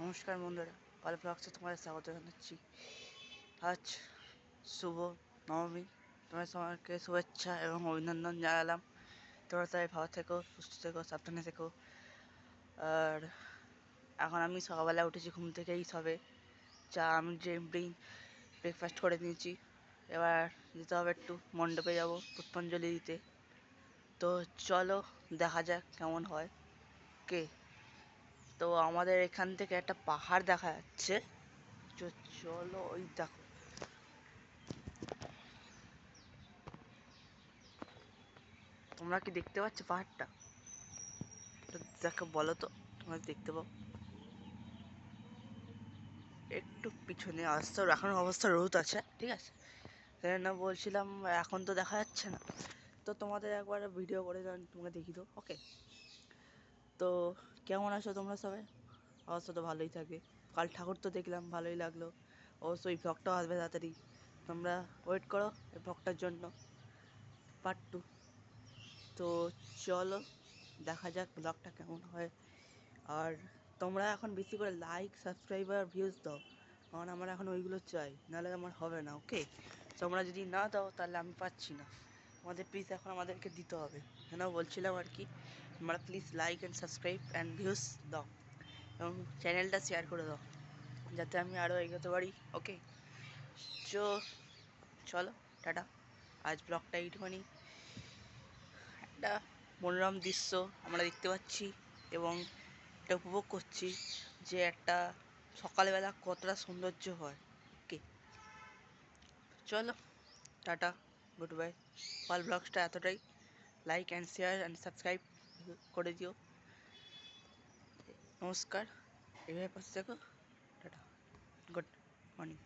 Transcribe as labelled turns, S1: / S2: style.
S1: নমস্কার বন্ধুরা, পাল ব্লগসে তোমাদের স্বাগত জানাচ্ছি। আজ শুভ নবমী, তোমার সবাইকে শুভেচ্ছা এবং অভিনন্দন জানালাম। তোমরা সবাই ভালো থেকো, সুস্থ থেকো, সাবধানে থেকো। আর এখন আমি সকালবেলা উঠেছি ঘুম থেকেই সবে আমি যে ব্রেকফাস্ট করে নিয়েছি। এবার যেতে হবে একটু মণ্ডপে যাব পুষ্পাঞ্জলি দিতে। তো চলো দেখা যাক কেমন হয়। তো আমাদের এখান থেকে একটা পাহাড় দেখা যাচ্ছে। চলো ওই দেখো, তোমরা কি দেখতে পাচ্ছ পাহাড়টা? দেখো, বলো তো তোমরা দেখতে পাও? একটু পিছনে আসতে এখন অবস্থা রোদ আছে, ঠিক আছে? তাই না বলছিলাম, এখন তো দেখা যাচ্ছে না। তো তোমাদের একবার ভিডিও করে তোমাকে দেখি তো, ওকে? তো কেমন আছো তোমরা সবাই? অবস্থা তো ভালোই থাকে। কাল ঠাকুর তো দেখলাম, ভালোই লাগলো। অবশ্যই ব্লগটাও আসবে তাড়াতাড়ি, তোমরা ওয়েট করো এই ব্লগটার জন্য, পার্ট 2। তো চলো দেখা যাক ব্লগটা কেমন হয়। আর তোমরা এখন বেশি করে লাইক, সাবস্ক্রাইব আর ভিউজ দাও, কারণ আমার এখন ওইগুলো চাই, নাহলে আমার হবে না, ওকে? তোমরা যদি না দাও তাহলে আমি পাচ্ছি না। তোমাদের প্লিজ এখন আমাদেরকে দিতে হবে, কেন বলছিলাম আর কি। তোমরা please like and subscribe and views দাও এবং চ্যানেলটা শেয়ার করে দাও, যাতে আমি আরও এগোতে পারি, ওকে? চো চলো, টাটা। আজ ব্লগটা এইটুখানি। একটা মনোরম দৃশ্য আমরা দেখতে পাচ্ছি এবং এটা উপভোগ করছি, যে একটা সকালবেলা কতটা সৌন্দর্য হয়, ওকে? চলো, টাটা, গুড বাই। পাল ব্লগসটা এতটাই। Like and share and subscribe করে দিও। নমস্কার, এভাবে পাশে থাকো। Tata, good morning.